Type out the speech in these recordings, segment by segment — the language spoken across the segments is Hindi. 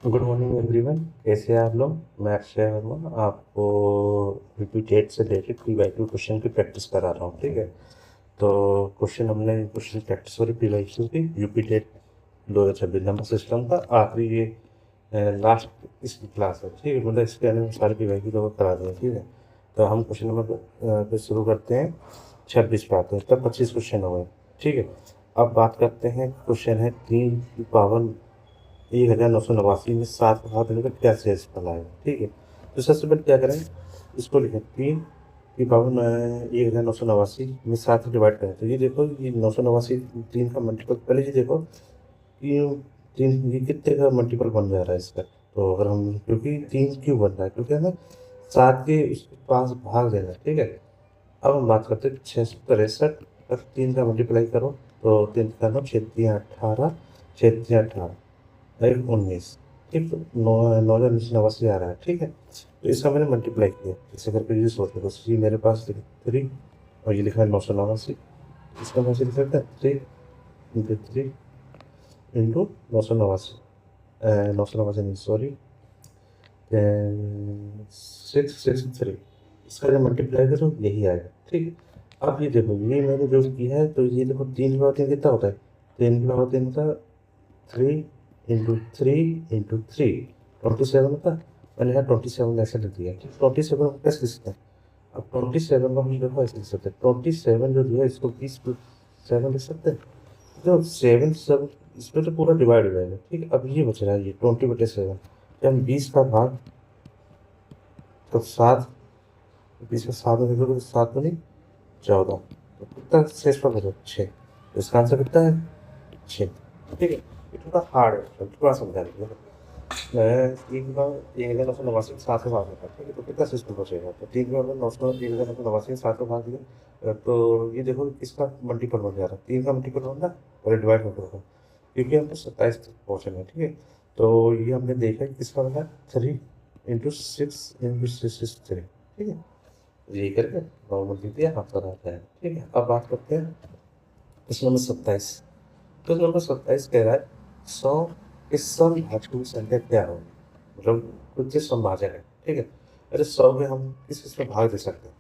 Good morning everyone. कैसे हैं आप लोग? मैं अक्षय वर्मा आपको रिपीटेड से related P Y Q question की प्रैक्टिस करा रहा हूँ। ठीक है, तो क्वेश्चन प्रैक्टिस हो रही पी वाई क्यू की यूपी टेट 2026 नंबर सिस्टम का आखिरी ये लास्ट इसकी क्लास है। ठीक है, मतलब इसके अंदर सारे पी वाई क्यू कवर करा दें। ठीक है, तो हम क्वेश्चन नंबर पे शुरू करते हैं। 26 पे आते हैं, तब 25 क्वेश्चन हो गए। ठीक है, अब बात करते हैं। क्वेश्चन है 3 की पावर 1989 में 7 का घात लेकर क्या शेष फल आएगा। ठीक है, तो सबसे पहले क्या करें, इसको लिखें 3 की पावर 1989 में 7 डिवाइड करें। तो ये देखो, ये 989 3 का मल्टीपल, पहले ये देखो कि 3 ये कितने का मल्टीपल बन जा रहा है इसका। तो अगर हम, क्योंकि 3 क्यों बन रहा है, क्योंकि हमें 7 के उसके पास भाग देना है। ठीक है, अब हम बात करते हैं 663 पर 3 का मल्टीप्लाई करो। तो 3 का 9, 6×3 = 18, 6×3 = 18, 19। ठीक, तो 9 9 19 आ रहा है। ठीक है, तो इसका मैंने मल्टीप्लाई किया, इसे करके यूज होता है। तो ये मेरे पास 3 और ये लिखा है 989। इसका मैं लिख सकता है 3 × 3 × 989, 989 नहीं, सॉरी, 663। इसका जब मल्टीप्लाई करो यही आएगा। ठीक है, अब ये देखो, ये मैंने जो किया है, तो ये देखो 3 की पावर 3 कितना होता है। 3 की पावर 3 होता है 3 × 3 × 3 27 होता है। मैंने यहाँ 27 ऐसे लिख दिया। 27 को कैसे लिख सकते हैं? अब 27 को हम देखो ऐसे लिख सकते हैं, 27 जो दिया इसको 20 + 7 लिख सकते हैं। जो 7 सब इसमें तो पूरा डिवाइड हो जाएगा। ठीक है, अब ये बच रहा है, ये 20/7। जब हम 20 का भाग, तो 7, 20 में 7 में देखो तो 7 में नहीं, 14। तो कितना शेष पर बचा? 6। तो इसका आंसर कितना है? 6। ठीक है, ये थोड़ा हार्ड है, तो थोड़ा समझा दीजिए। तीन का 1,989 7 से भाग देता है। ठीक है, तो कितना सिस्टम बचेगा? तो 3 का 7 को भाग दिया। तो ये देखो किसका मल्टीपल बन जा रहा है, 3 का मल्टीपल बन रहा है और डिवाइड होकर होगा, क्योंकि हमको 27 तक पहुँचना है। ठीक है, तो ये हमने देखा कि किसका बना 3 × 6 × 6 × 3। ठीक है, ये करके नॉर्मल लिख दिया, आंसर आता है। ठीक है, अब बात करते हैं प्रश्न नंबर 27। प्रश्न नंबर 27 कह रहा है 100 के समभाजकों की संख्या क्या होगी। मतलब कुछ चीज समभाजक है। ठीक है, अरे 100 में हम किस किस में भाग दे सकते हैं?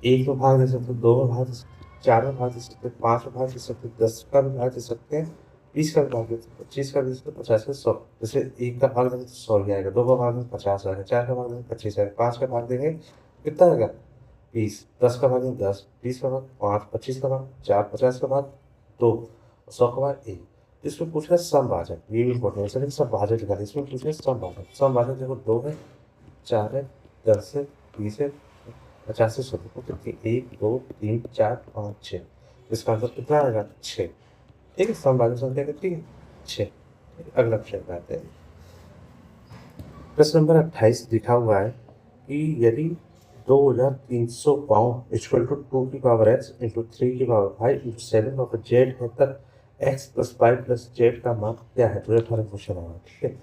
1 में भाग दे सकते हैं, 2 में भाग दे सकते हैं, 4 में भाग दे सकते हैं, 5 में भाग दे सकते हैं, 10 का भी भाग दे सकते हैं, 20 का भी भाग दे सकते हैं, 25 का भी दे सकते हैं, 50 का, 100। जैसे 1 का भाग देंगे तो 100 ही आएगा, 2 का भाग देंगे 50 आएगा, 4 का भाग देंगे 25 आएगा, 5 का भाग देंगे कितना आएगा? 20। 10 का भाग देंगे 10, 20 का भाग 5, 25 का भाग 4, 50 का भाग 2, 100 का भाग 1। इसमें पूछ रहा है समभाजक, ये भी इम्पोर्टेंट है। सर समभाजक लिखा है, इसमें पूछ रहा है समभाजक। समभाजक देखो 2 है, 4 है, 10 है, 20 है, 50 से 100 को कितनी, 1 2 3 4 5 6। इसका आंसर कितना आएगा? 6। ठीक है, समभाजक संख्या कितनी है? 6। अगला प्रश्न आते हैं। प्रश्न नंबर 28 लिखा हुआ है कि यदि 2300 पाउंड इक्वल टू 2 की पावर x इंटू 3 की पावर 5 इंटू 7 की पावर z है, तब x प्लस 5 प्लस जेड का मान क्या है? तो ये 18 क्वेश्चन होगा। ठीक है,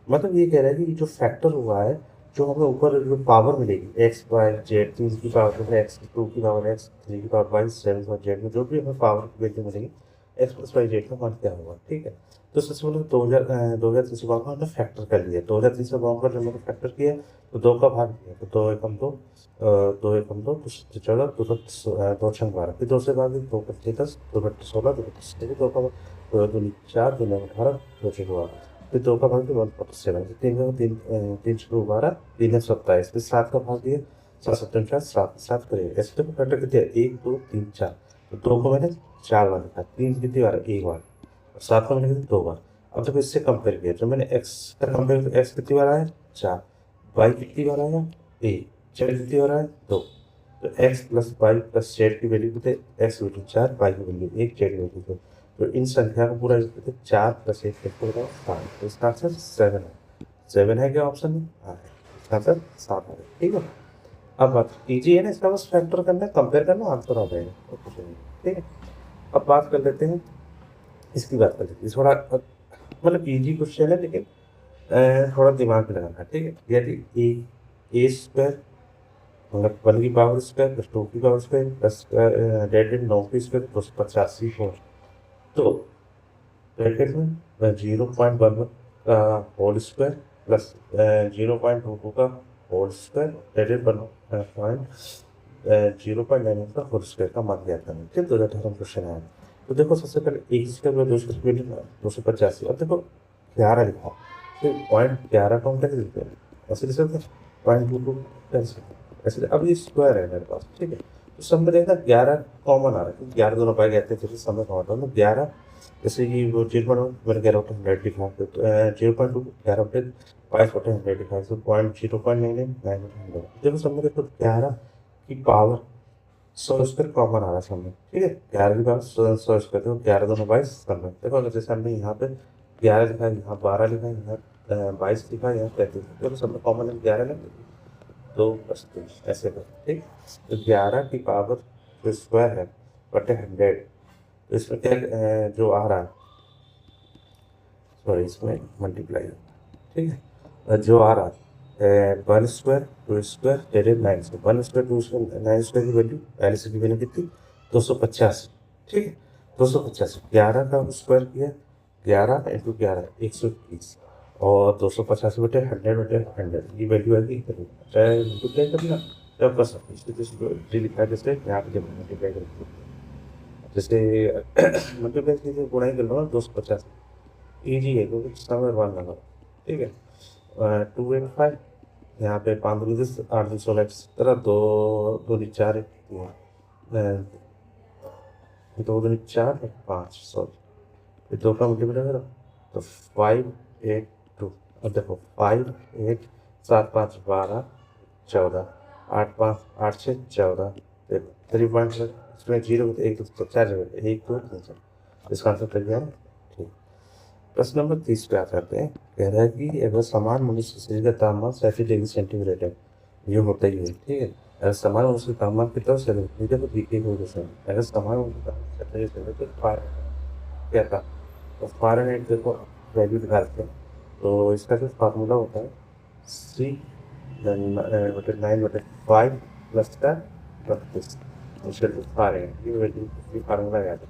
मतलब ये कह रहा है कि जो फैक्टर हुआ है, जो हमें ऊपर जो पावर मिलेगी एक्स बाय जेड, 3 की पावर x, 2 की पावर x, 3 की पावर 5, 7 की पावर z में जो भी हमें पावर की वैल्यू मिलेगी, एक्स प्लस वाई जेड का मान क्या होगा। ठीक है, तो सबसे पहले 2300 का हमने फैक्टर कर लिया। 2300 का जब मैंने फैक्टर किया तो 2 का भाग दिया, तो 2 × 2, 2 × 2 तो 14, 2 छंग 12, फिर 2 से भाग दिया, 2 × 10, 2 × 16, 2 × 2 का 2 4, 2 9 18, 2 6 12, फिर 2 का भाग दिया 147, 3 6 12, 3 27, फिर 7 का भाग दिया, 7 7 4, 7 7 करेगा। ऐसे तो फैक्टर कितने? 1 2 3 4। तो 2 को मैंने 4 बार लिखा, 3 कितनी बार? 1 बार, और 7 को मैंने कितनी? 2 बार। अब जब इससे कंपेयर किया, तो मैंने एक्स का कंपेयर, तो एक्स कितनी बार आया? 4। वाई कितनी बार आया? 1। जेड कितनी बार आया? 2। तो x plus y plus z की वैल्यू कितने? एक्स की वैल्यू 4, वाई की वैल्यू 1, जेड की वैल्यू 2। तो इन संख्या को पूरा कितने? 4 + 1 कितने होगा? 7। तो इसका आंसर 7 है। 7 है क्या ऑप्शन में? हाँ, इसका आंसर 7 है। ठीक है, अब बात इजी है ना, इसका बस फैक्टर करना है, कंपेयर करना, आंसर आ जाएगा, तो कुछ नहीं। ठीक है, अब बात कर लेते हैं, इसकी बात कर लेते हैं। थोड़ा मतलब इजी क्वेश्चन है, लेकिन थोड़ा दिमाग लगाना है। ठीक है, यदि ए स्क्वायर, मतलब 1 की पावर स्क्वायर प्लस 2 की पावर स्क्वायर प्लस डेड 9 की स्क्वायर 285 हो, तो ब्रैकेट में 0.11 का होल स्क्वायर प्लस 0.22 का whole square divided by point 0.9 का होल स्क्वायर का मान दिया था। ठीक, 2018 क्वेश्चन आया। तो देखो सबसे पहले एक स्क्वायर में 285। अब देखो 11 लिखा, तो 0.11 को हम कैसे लिखते हैं, ऐसे लिख सकते हैं 0.22 कैसे, ऐसे। अब ये स्क्वायर है मेरे पास, ठीक है। तो सब में देखना 11 कॉमन आ रहा है, 11 दोनों पाए गए थे, फिर सब में कॉमन था 11। जैसे कि वो 0.1 मैंने 11/100 लिखा, तो 0.2 11/5/100 लिखा, तो 0.99 देखो सब में देखो 11 की पावर 100 स्क्वायर कॉमन आ रहा है सामने, ठीक है। 11 की पावर 100 स्क्वायर, देखो 11 दोनों 22 सामने। देखो अगर जैसे हमने यहाँ पे 11 लिखा है, यहाँ 12 लिखा है, यहाँ 22 लिखा है, यहाँ 33, देखो सब में कॉमन है 11 ना, तो बस तो ऐसे कर, ठीक। तो 11 की पावर जो स्क्वायर है बटे 100, तो इसमें क्या जो आ रहा है, सॉरी इसमें मल्टीप्लाई, ठीक है। जो आ रहा है 1 square 2 square divided 9 square, 1 square 2 square 9 square की वैल्यू पहले से की वैल्यू कितनी, 285, ठीक है। 285 11 का स्क्वायर किया, 11 इंटू 11 121, और 285/100 ये वैल्यू आएगी, चाहे मल्टीप्लाई करना चाहे कर सकते, इसलिए लिखा है जैसे यहाँ पे जब मल्टीप्लाई करेंगे, जैसे मल्टीप्लाई कीजिए गुणा ही कर लो ना 250, ईजी है क्योंकि समय वन लगा, ठीक है। 285, यहाँ पे 5 दूनी 10, 8 दूनी 16 17, 2 दूनी 4 2 दूनी 4 5, सॉरी फिर 2 का मल्टीप्लाई करो तो 582। अब देखो 5 8 7 5 12 14 8 5 8 6 14, देखो 3 पॉइंट इसमें 0 1 2 4 जगह 1 2 3 4, इसका आंसर तक गया, ठीक। प्रश्न नंबर 30 पे आ जाते हैं। कह रहा है कि अगर समान मनुष्य शरीर का तापमान 37 डिग्री सेंटीग्रेड है, ये होता ही है, ठीक है। अगर समान मनुष्य का तापमान कितना सेंटीग्रेड तो एक हो जैसे, अगर समान मनुष्य का तापमान 37 सेंटीग्रेड तो क्या था, तो फ़ारेनहाइट देखो वैल्यू निकालते हैं, तो इसका जो फार्मूला होता है C बटे 9/5 प्लस का 32 फ़ारेनहाइट, ये वैल्यू फार्मूला याद है,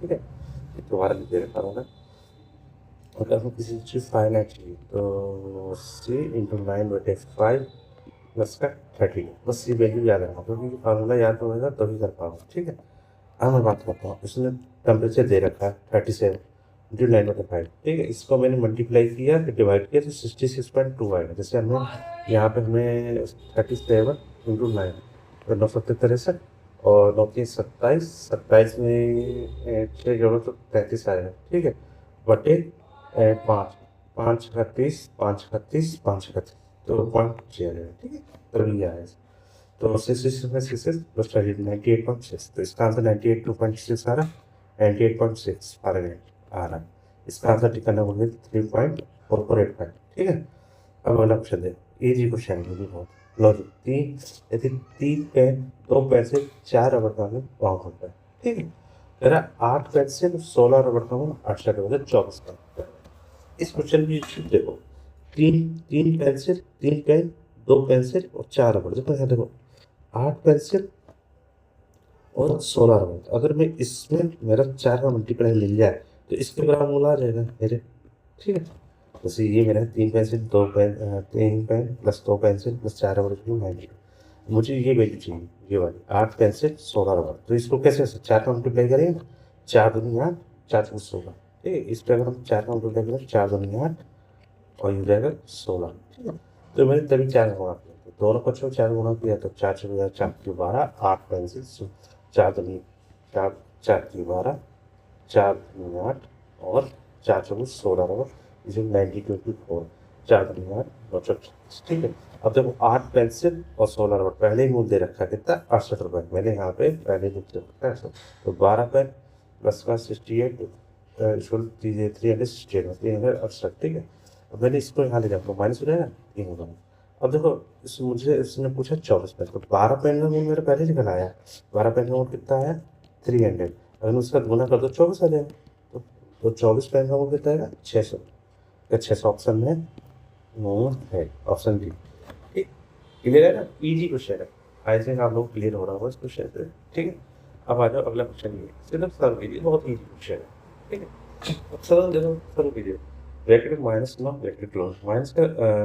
ठीक है। ये दोबारा लिख दे रहे फार्मूला। अगर हम किसी चीज़ फाइनाइट चाहिए तो C इंटू 9/5 प्लस का 32, बस ये वैल्यू याद रखना, क्योंकि फार्मूला याद होगा तभी कर पाऊँगा, ठीक है। अब मैं बात करता हूँ, इसने टेम्परेचर दे रखा है 37 इंटू 9/5, ठीक है। इसको मैंने मल्टीप्लाई किया फिर डिवाइड किया तो 66.2 आएगा। जैसे हमने यहाँ पे हमें 37 इंटू 9 तो 9 और 9 27 में 6 जोड़ो तो 33 आएगा, ठीक है, बटे 5 5 31 5 31 5 31, तो 0.6 आएगा, ठीक है। तभी आया तो 66 प्लस 98.6, तो इसका आंसर 98.6 आ रहा है, 98.6 आ रहा है। इसका आंसर ठिकाना बोलिए 3.4485, ठीक है। अब अगला क्वेश्चन दे, इजी क्वेश्चन है बहुत। लो जी, यदि 3 पेन 2 पैसे 4 रबड़ का में बाउंड होता है, ठीक है। मेरा 8 पेंसिल 16 रबड़ का में 68 रबड़ 24 का। इस क्वेश्चन की देखो, तीन पेंसिल 3 पेन 2 पेंसिल और 4 रबड़, देखो 8 पेंसिल और 16 रबड़, अगर मैं इसमें मेरा 4 का मल्टीप्लाई मिल जाए तो इसके बराबर मूल आ जाएगा मेरे, ठीक है। जैसे ये मेरा 3 pencil 2 pen 3 pen plus 2 pencil plus 4 रबड़ की 90, मुझे ये वैल्यू चाहिए, ये वाली 8 पेंसिल 16 रबड़। तो इसको कैसे 4 का मल्टीप्लाई करेंगे, 4 दूनी 8 4 दूनी 16, ठीक है। इस पर अगर हम 4 का मल्टीप्लाई करें 4 दूनी 8 और ये जाएगा 16, ठीक है। तो मैंने तभी 4 गुणा किया, तो दोनों पक्षों में 4 गुणा किया तो 4 4 4 की 12, 8 पेंसिल 4 दूनी 4 4 की 12 4 दूनी 8 और 4 चौबीस 16 रबड़, इसे 90/24 4 दूनी 8 9 36, ठीक है। अब देखो 8 पेंसिल और 16 रबड़ पहले ही मूल दे रखा है कितना 68 रुपये, मैंने यहाँ पे पहले ही दे रखा है, तो 12 पेन प्लस का 68 इसको 368, ठीक है। अब मैंने इसको यहाँ ले जाऊँगा माइनस हो जाएगा, ये होगा। अब देखो मुझे इसने पूछा 24 पेन, तो 12 पेन का मूल मेरा पहले निकल आया, 12 पेन का मूल कितना आया 300, अगर मैं उसका गुना कर दो 24 आ जाएगा, तो 24 पेन का मूल कितना आएगा 600, तो 600 ऑप्शन में है, ऑप्शन डी, ठीक। क्लियर है ना, इजी क्वेश्चन है, आई थिंक आप लोग क्लियर हो रहा होगा इस क्वेश्चन से, ठीक है। अब आ जाओ अगला क्वेश्चन, ये सिर्फ सॉल्व कीजिए, बहुत ईजी क्वेश्चन है, ठीक है। अब सरल देखो सॉल्व कीजिए, bracket minus no bracket close, minus का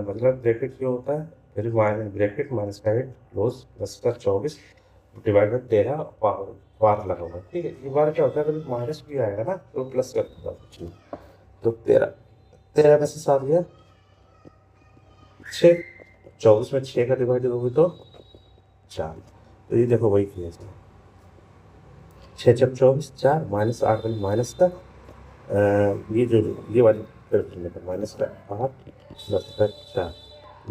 मतलब ब्रैकेट क्यों होता है, फिर ब्रैकेट माइनस का 8 क्लोज 10 का 24 डिवाइड बाई 13 बार लगा हुआ है, ठीक है। ये बार क्या होता है, अगर माइनस भी आएगा ना तो प्लस कर दूंगा कुछ नहीं, तो 13 में से 7 गया 6, 24 में 6 का डिवाइड दोगे तो 4, तो ये देखो वही किया इसमें 6 जब 24 4 माइनस 8 वाली माइनस का ये जो ये वाली माइनस का 8 प्लस का 4,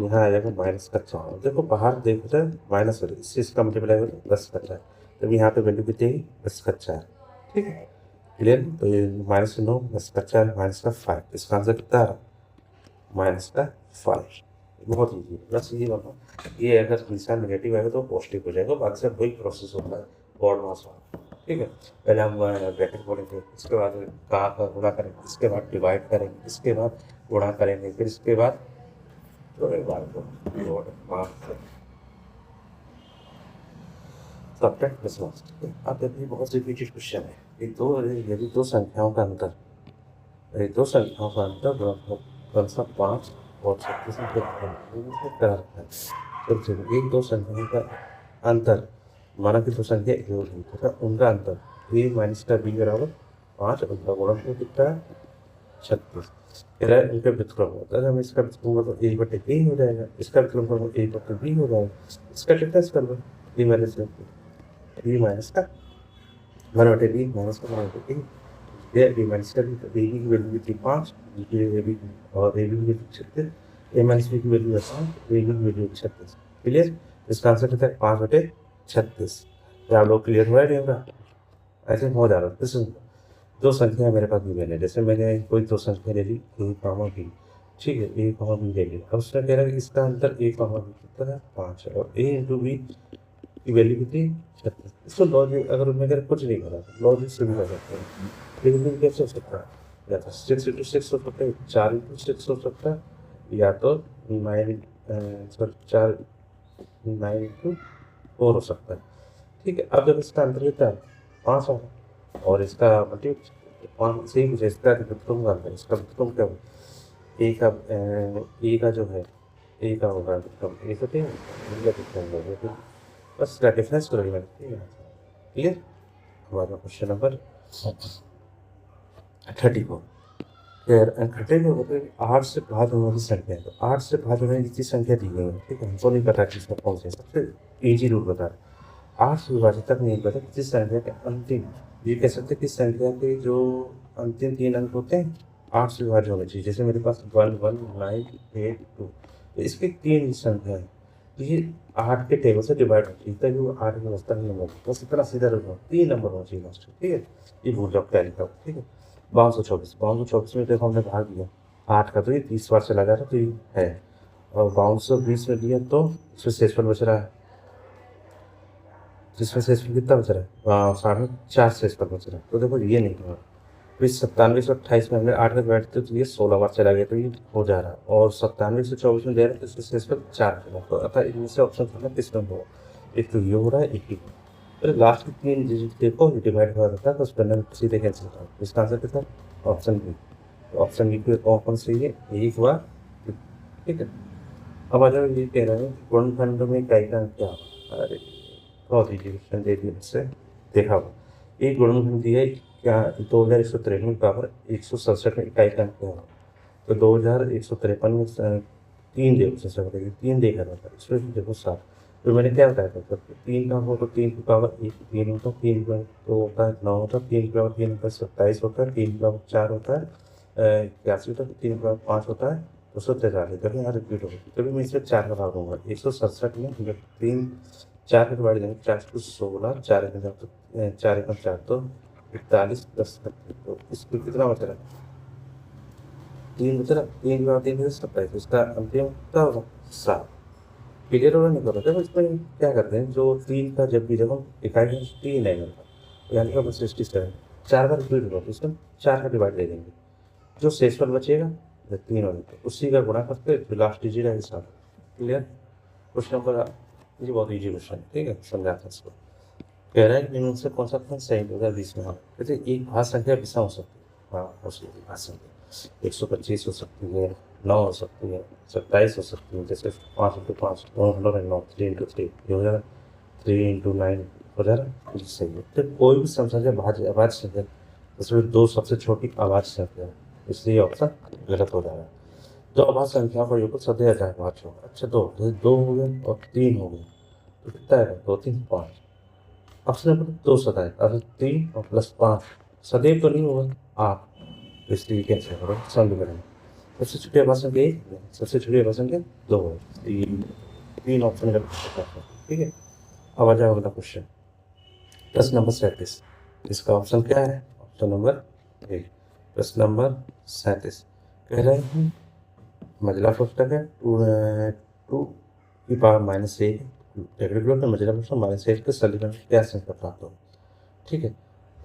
यहाँ आ जाएगा माइनस का 4। देखो बाहर देख रहे हैं माइनस हो रही है, इससे इसका मल्टीप्लाई हो रहा है 10 का 4, तब यहाँ पे वैल्यू कितनी है 10 का 4, ठीक है क्लियर। तो ये माइनस 9 10 का 4 माइनस का 5, इसका आंसर कितना आ रहा माइनस का 5। बहुत ईजी है, बस ये बना ये अगर निशान नेगेटिव आएगा तो पॉजिटिव हो जाएगा, बाकी सब वही प्रोसेस होता है बॉर्ड मास वाला, ठीक है। पहले हम ब्रैकेट बोलेंगे, इसके बाद का गुणा करेंगे, इसके बाद डिवाइड करेंगे, इसके बाद गुणा करेंगे, फिर इसके बाद तो एक बार को सब्ट्रैक्ट प्लस मास। अब देखिए बहुत रिपीटेड क्वेश्चन है, यदि दो संख्याओं का अंतर, यदि दो संख्याओं का अंतर कौन सा 5 और 36 में क्या रखा है, तो एक दो संख्याओं का अंतर, माना कि दो संख्या एक और तथा उनका अंतर a माइनस का b बराबर 5, उनका गुणनफल कितना है 36, फिर इनका व्युत्क्रम होता है, हम इसका व्युत्क्रम तो a बटे a हो जाएगा, इसका व्युत्क्रम करो a बटे b हो जाएगा, इसका डिफरेंस कर लो b माइनस का 1 बटे b माइनस का 1 बटे a, ये b माइनस का b, तो a की वैल्यू थी 5 और a की वैल्यू 36, a माइनस b की वैल्यू 5, a की वैल्यू 36, क्लियर। इसका आंसर कितना है 5 बटे 36। क्या आप लोग क्लियर हुआ है नहीं होगा, ऐसे हो जा रहा है। जैसे दो संख्या मेरे पास गिवन है, जैसे मैंने कोई दो संख्या ले ली a कॉमा b, ठीक है a कॉमा b ले ली, अब उसने कह रहा है कि इसका अंतर a कॉमा b कितना है 5 है, और a इंटू बी की वैल्यू कितनी 36। इसको लॉजिक अगर उन्होंने कुछ नहीं करा लॉजिक से भी कर सकते हैं, लेकिन कैसे हो सकता है, या तो 6 इंटू 6 हो सकता है, 4 इंटू 6 हो सकता है, या तो 9 इंटू 4 हो सकता है, ठीक है। अब जब इसका अंतर कितना है 5 होगा और इसका मतलब 5 से ही मुझे इसका व्युत्क्रम करना है, इसका व्युत्क्रम क्या होगा ए का जो है ए का होगा व्युत्क्रम ए से होगा, बस इसका डिफरेंस करोगे मैंने, ठीक है क्लियर। हमारा क्वेश्चन नंबर 34, घटे में होते 8 से भाग होने वाली संख्या है, तो 8 से भाग होने वाली संख्या दी गई है, ठीक है, हमको नहीं पता कि इसमें कौन सी सबसे ईजी रूल बता रहे 8 से विभाजित तक नहीं पता किस संख्या के अंतिम, ये कह सकते किस संख्या के जो अंतिम 3 अंक होते हैं 8 से विभाज्य होने चाहिए, जैसे मेरे पास 1 1 9 8 2, तो इसके 3 संख्या है, तो ये 8 के टेबल से डिवाइड होती है, तभी वो 8 में बचता नहीं नंबर, बस इतना सीधा रखो 3 नंबर होना चाहिए लास्ट, ठीक है। ये भूल जाओ टैली का, ठीक है। 5224 में देखो हमने भाग दिया 8 का, तो ये 30 बार चला जा रहा है, तो ये है, और 5220 में दिया तो इसमें शेषफल बच रहा है, जिसमें शेषफल कितना बच रहा है 4.5 शेषफल बच रहा है, तो देखो ये नहीं हुआ। फिर 9728 में हमने 8 का बैठते तो ये 16 बार चला गया, तो ये हो जा रहा है, और 9724 में दे रहा है तो इसमें शेषफल 4 चला, तो अतः इनमें से ऑप्शन करना किस में होगा, एक तो ये हो रहा है एक ही, तो लास्ट में 3 डिजिट देखो डिवाइड हुआ रहता है, तो उस पर सीधे कैंसिल होता है, इसका आंसर कितना ऑप्शन बी, तो ऑप्शन बी पे ऑप्शन से ये एक बार, ठीक है। अब अगर ये कह रहे हैं गुणनखंड में इकाई का क्या होगा, अरे बहुत ही क्वेश्चन दे दिया इससे देखा हुआ, एक गुणनखंड दिया है क्या 2153 बराबर 167 में इकाई का अंक क्या होगा, तो 2153 में 3 देखो सबसे पहले 3 देखा रहता है, इसमें देखो 7, तो मैंने क्या बताया था 3 का हो तो 3 की पावर 1 3 होता है, 3 का तो होता है 9 होता है, 3 की पावर 3 होता है 27 होता है, 3 की पावर 4 होता है 81 होता है, 3 की पावर 5 होता है 243, देखो यहाँ रिपीट होगा, तभी मैं इसमें 4 का भाग दूंगा 167 में 3 4 के डिवाइड देंगे 4 को 16 4 के तो 4 एकम 4 तो 41 10 तो इसको कितना बच रहा है 3 बच रहा, 3 की पावर 3 में 27, तो इसका अंतिम क्या होगा 7, क्लियर होगा नहीं कर रहा था। इसमें क्या करते हैं जो 3 का जब भी जब हम इकाई में 3 है तो यानी कि 67 4 बार रिपीट होगा, तो इसमें 4 का डिवाइड दे देंगे, जो शेषफल बचेगा जब 3 होने तो उसी का गुणा करके फिर लास्ट डिजिट है हिसाब, क्लियर। क्वेश्चन नंबर ये बहुत ईजी क्वेश्चन, ठीक है, समझाता इसको। कह रहा है कि से कौन सा सही होगा 20 में, हाँ, कहते एक भाग संख्या विषम हो सकती है, हाँ हो सकती है भाग संख्या, 125 हो सकती है, 9 हो सकती है, 27 हो सकती है। जैसे 5 इंटू 5 9, 3 इंटू 3 ये हो जाएगा, 3 इंटू 9 हो जाएगा। ये सही है। तो कोई भी सम संख्या अभाज्य संख्या उसमें दो सबसे छोटी अभाज्य संख्या है, इसलिए ऑप्शन गलत हो जाएगा। दो अभाज्य संख्या का योगफल सदैव अभाज्य होगा। अच्छा, दो हो गए और 3 हो गए, तो कितना है? 2 3 5। ऑप्शन नंबर 2 सदैव, अगर 3 और प्लस 5 सदैव तो नहीं होगा 8, इसलिए कैंसिल करो समीकरण। सबसे छोटी अभाज्य संख्या 1, सबसे छोटी अभाज्य संख्या 2 है। तीन ऑप्शन गलत हो सकता है। ठीक है, अब आ जाओ अगला क्वेश्चन, प्रश्न नंबर 37। इसका ऑप्शन क्या है? Option number A. प्रश्न नंबर 37 कह रहे हैं मझला कोष्ठक है 2 की पावर माइनस एक मझला कोष्ठक माइनस एक के सलीकरण क्या संख्या प्राप्त हो। ठीक है,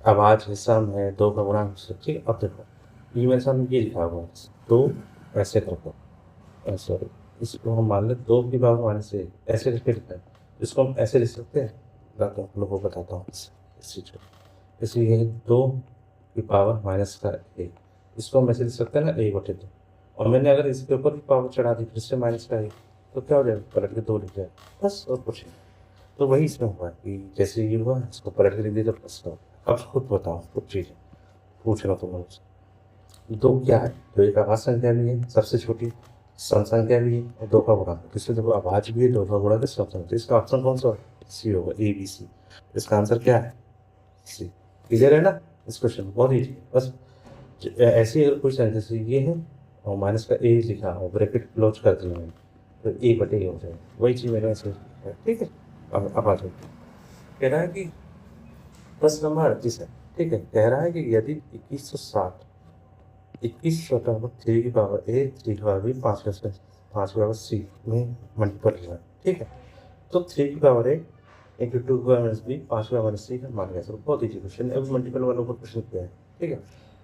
अब आज हिस्सा में 2 का गुणा। ठीक है, अब देखो ये मेरे सामने ये लिखा हुआ है, 2 ऐसे करके सॉरी, इसको हम मान लें 2 की पावर माइनस एक, ऐसे करके लिखा है। इसको हम ऐसे लिख सकते हैं, बताता हूँ, लोगों को बताता हूँ इस चीज़ को। इसलिए 2 की पावर माइनस का एक, इसको हम ऐसे लिख सकते हैं ना, a बटे 2। और मैंने अगर इसके ऊपर भी पावर चढ़ा दी फिर से माइनस का एक, तो क्या हो जाएगा? पलट के 2 लिख जाए, बस, और कुछ नहीं। तो वही इसमें हुआ कि जैसे ये हुआ इसको पलट के लिख दिया तो प्लस का। अब खुद बताओ, कुछ चीज़ें पूछ रहा हूँ तुम। 2 क्या है? तो एक अभाज्य संख्या भी है, सबसे छोटी सम संख्या भी है, और 2 का गुणा। इसमें देखो अभाज्य भी है, 2 का गुणा भी सम संख्या। तो इसका ऑप्शन कौन सा सी होगा? A B C. इसका आंसर क्या है? सी। क्लियर है ना इस क्वेश्चन? बहुत ईजी है। बस ऐसी अगर कोई संख्या जैसे ये है और माइनस का ए लिखा और ब्रैकेट क्लोज कर दिया मैंने, तो ए बटे ए हो जाएगा। वही चीज़ मैंने ऐसे लिखा है। ठीक है, अब आ जाओ। कह रहा है कि प्रश्न नंबर 38 है। ठीक है, कह रहा है कि यदि 2160 3 की पावर ए 3 की पावर बी 5 की पावर सी में मल्टीपल हुआ है। ठीक है, तो 3 की पावर ए इंटू 2 की पावर माइनस बी 5 की पावर माइनस सी का मान कैसे? बहुत ईजी क्वेश्चन है। अभी मल्टीपल वालों को क्वेश्चन किया है। ठीक है,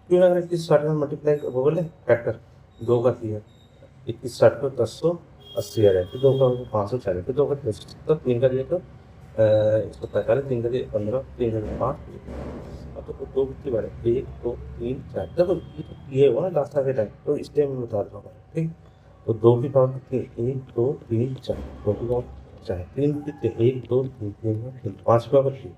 क्यों अगर 2160 में मल्टीप्लाई वो बोले फैक्टर 2 का किया, 2160 को 1080 आ जाए, फिर 2 का 540, फिर 2 का 270, 3 का दिया तो 145, 3 का दिया 15, 3 का दिया 5। अब तो 2 कितनी बार है? 1 2 3 4। देखो ये हुआ ना लास्ट के टाइम, तो इसलिए मैं बता रहा हूँ। ठीक, तो 2 की पावर कितनी? 1 2 3 4। 2 की पावर चाहे 3 कितने? 1 2 3 3 5 की पावर 3,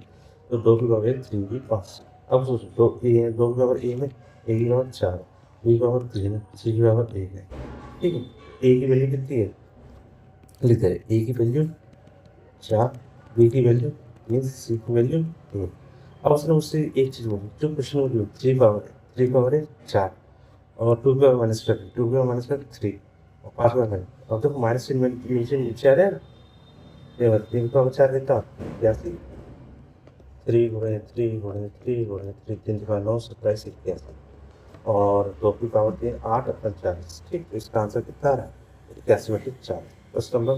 तो 2 की पावर 3 की 5। अब सोचो 2 की पावर ए में ए की पावर 4, बी की पावर 3, सी की पावर 1 है। ठीक है, ए की वैल्यू कितनी है? लिख दे, ए की वैल्यू 4, बी की वैल्यू 3, सी की वैल्यू 1। अब उसने मुझसे एक चीज़ बोली, जो क्वेश्चन बोली 3 पावर है 4, और 2 की पावर माइनस कर 2 की पावर माइनस कर 3, और 5 की पावर माइनस। अब देखो माइनस नीचे आ रहा है ना, ये 3 की पावर 4 देता क्या? 3 गुणे 3 गुणे 3 गुणे 3, 3 की पावर 9, 27, 81, और 2 की पावर 3 8 और 40। ठीक, तो इसका आंसर कितना आ रहा है? 81 बटे 4। प्रश्न नंबर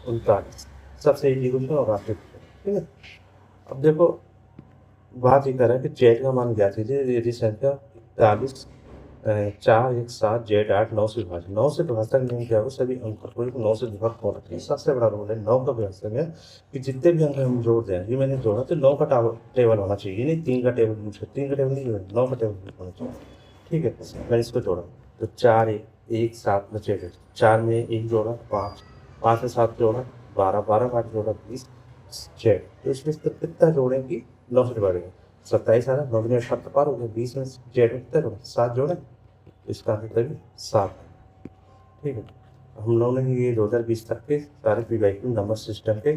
39 सबसे इजी क्वेश्चन और आखिरी क्वेश्चन। ठीक है, अब देखो बात ये कर रहा है कि जेड का मान ज्ञात कीजिए यदि संख्या 41 4 1 7 जेड 8 9 से विभाजित। 9 से विभाजक नियम क्या होगा? सभी अंकों को 9 से विभाग कौन रखें? सबसे बड़ा रूल है 9 का विभाजक है कि जितने भी अंक हम जोड़ दें, ये मैंने जोड़ा तो 9 का टेबल होना चाहिए, नहीं 3 का टेबल यूज कर, 3 का टेबल नहीं, 9 का टेबल होना चाहिए। ठीक है, मैंने इसको जोड़ा तो 4 1 7 जेड 4 में 1 जोड़ा 5, 5 में 7 जोड़ा 12, 12 में 8 जोड़ा 20 जेड। तो इसमें कितना जोड़ेंगे? 9 से डिवाइड होगा 27 आ रहा है, 9 में 7 पार हो गया, 20 में जेड में कितना जोड़ा? 7 जोड़े, इसका आंसर भी 7 है। ठीक है, हम लोगों ने ये 2020 तक के सारे पीवाईक्यू नंबर सिस्टम के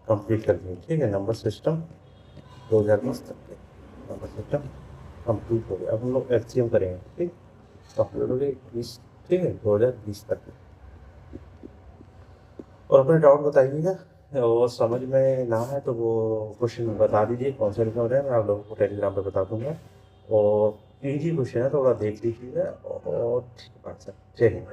कंप्लीट कर दिए। ठीक है, नंबर सिस्टम 2020 तक के नंबर सिस्टम कंप्लीट हो गया। अब हम लोग एलसीएम करेंगे। ठीक, कंप्लीट हो गए 20। ठीक है, 2020 तक। और अपने डाउट बताइएगा, और समझ में ना है तो वो क्वेश्चन बता दीजिए कौन से लिखा हो रहा है, मैं आप लोगों को टेलीग्राम पे बता दूंगा। और इजी क्वेश्चन है, थोड़ा देख लीजिएगा। और ठीक बात सर, जय हिंद।